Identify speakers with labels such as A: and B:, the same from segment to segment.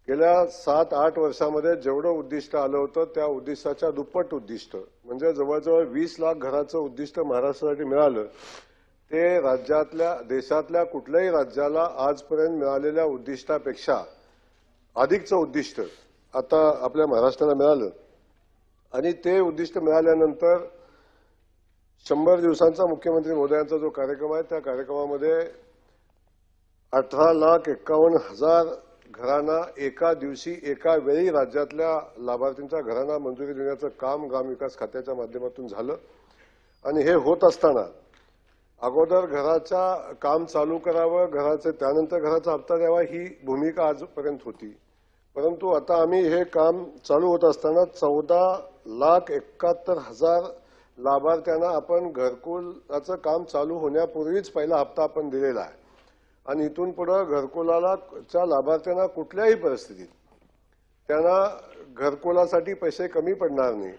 A: गेल्या 7-8 वर्षामध्ये जेवढं उद्दिष्ट आलं होतं त्या उद्दिष्टाच्या दुप्पट उद्दिष्ट म्हणजे जवळजवळ 20 लाख घराचं उद्दिष्ट महाराष्ट्रासाठी मिळालं। ते देशातल्या कुठल्याही राज्याला आजपर्यंत मिळालेल्या उद्दिष्टापेक्षा अधिकचं उद्दिष्ट आता आपल्या महाराष्ट्राला मिळालं। आणि ते उद्दिष्ट मिळाल्यानंतर 100 दिवसांचा मुख्यमंत्री महोदयांचा जो कार्यक्रम आहे त्या कार्यक्रमामध्ये 18,51,000 घरांना एका दिवशी एका वेळी राज्यातल्या लाभार्थींच्या घरांना मंजुरी देण्याचं काम ग्रामविकास खात्याच्या माध्यमातून झालं। आणि हे होत असताना अगोदर घराचा काम चालू करावं, त्यानंतर घराचा हप्ता द्यावा ही भूमिका आजपर्यंत होती। परंतु आता आम्ही हे काम चालू होत असताना 14,71,000 लाभार्थ्यांना आपण घरकुलाचं काम चालू होण्यापूर्वीच पहिला हप्ता आपण दिलेला आहे। आणि इथून पुढे घरकुलाच्या लाभार्थ्यांना कुठल्याही परिस्थितीत त्यांना घरकुलासाठी पैसे कमी पडणार नाही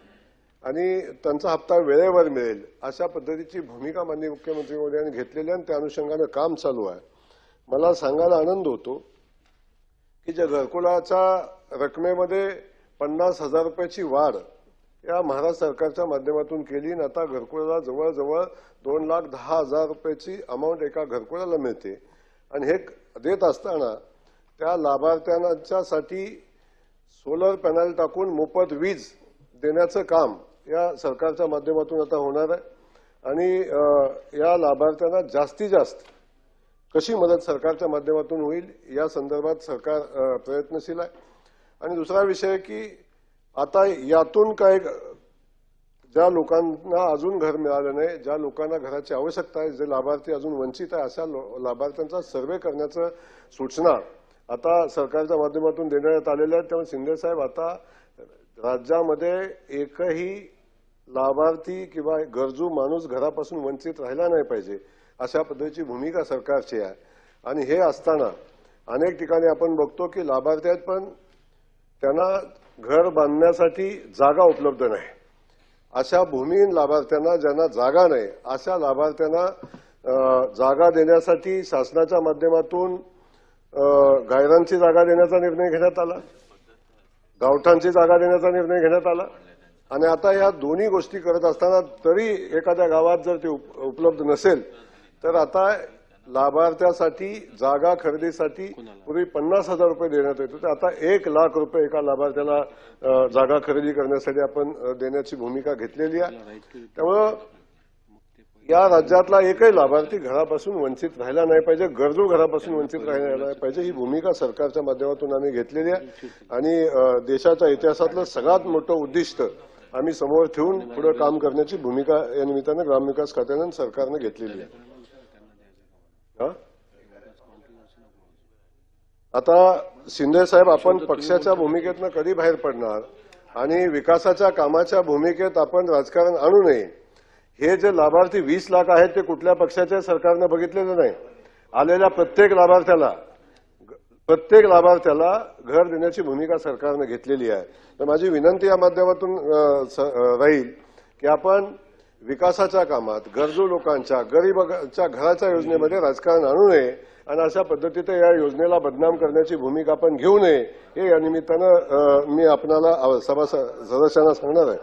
A: आणि त्यांचा हप्ता वेळेवर मिळेल अशा पद्धतीची भूमिका माननीय मुख्यमंत्री महोदयांनी घेतलेली आहे। त्या अनुषंगाने काम चालू आहे। मला सांगायला आनंद होतो की ज्या घरकुलाच्या रकमेमध्ये 50,000 रुपयाची वाढ या महाराष्ट्र सरकारच्या माध्यमातून केली आणि आता घरकुलाला जवळजवळ 2,10,000 रुपयाची अमाऊंट एका घरकुलाला मिळते। आणि हे देत असताना त्या लाभार्थ्यांच्यासाठी सोलर पॅनल टाकून मोफत वीज देण्याचं काम या सरकारच्या माध्यमातून आता होणार आहे। आणि या लाभार्थ्यांना जास्तीत जास्त कशी मदत सरकारच्या माध्यमातून होईल या संदर्भात सरकार प्रयत्नशील आहे। आणि दुसरा विषय की आता यातून काय ज्या लोकांना अजून घर मिळालं नाही, ज्या लोकांना घराची आवश्यकता आहे, जे लाभार्थी अजून वंचित आहे अशा लाभार्थ्यांचा सर्वे करण्याचं सूचना आता सरकारच्या माध्यमातून देण्यात आलेल्या आहेत। त्यामुळे शिंदे साहेब आता राज्यामध्ये एकही लाभार्थी किंवा गरजू माणूस घरापासून वंचित राहिला नाही पाहिजे अशा पद्धतीची भूमिका सरकारची आहे। आणि हे असताना अनेक ठिकाणी आपण बघतो की लाभार्थी आहेत पण त्यांना घर बांधण्यासाठी जागा उपलब्ध नाही। अशा भूमिहीन लाभार्थ्यांना ज्यांना जागा नाही अशा लाभार्थ्यांना जागा देण्यासाठी शासनाच्या माध्यमातून गायरांची जागा देण्याचा निर्णय घेण्यात आला, गावठांची जागा देण्याचा निर्णय घेण्यात आला। आणि आता या दोन्ही गोष्टी करत असताना तरी एखाद्या गावात जर ते उपलब्ध नसेल तर आता लाभार्थ्यासाठी जागा खरेदीसाठी पूर्वी 50,000 रुपये देण्यात येत होते, आता 1 लाख रुपये एका लाभार्थ्याला जागा खरेदी करण्यासाठी आपण देण्याची भूमिका घेतलेली आहे। त्यामुळे या राज्यातला एकही लाभार्थी घरापासून वंचित राहिला नाही पाहिजे, गरजू घरापासून वंचित राहिला नाही पाहिजे ही भूमिका सरकारच्या माध्यमातून आम्ही घेतलेली आहे। आणि देशाच्या इतिहासातलं सगळ्यात मोठं उद्दिष्ट आम्ही समोर ठेवून पुढे काम करण्याची भूमिका या निमित्तानं ग्रामविकास खात्यानं सरकारनं घेतलेली आहे। आता शिंदे साहेब आपण पक्षाच्या भूमिकेतनं कधी बाहेर पडणार आणि विकासाच्या कामाच्या भूमिकेत आपण राजकारण आणू नये। हे जे लाभार्थी 20 लाख आहेत ते कुठल्या पक्षाच्या सरकारनं बघितलेलं नाही। आलेल्या प्रत्येक लाभार्थ्याला घर देण्याची भूमिका सरकारनं घेतलेली आहे। तर माझी विनंती या माध्यमातून राहील की आपण विकासाच्या कामात गरजू लोकांच्या गरीबाच्या घराच्या योजनेमध्ये राजकारण आणू नये आणि अशा पद्धतीने या योजनेला बदनाम करण्याची भूमिका आपण घेऊ नये हे या निमित्तानं मी आपणाला सभा सदस्यांना सांगणार आहे।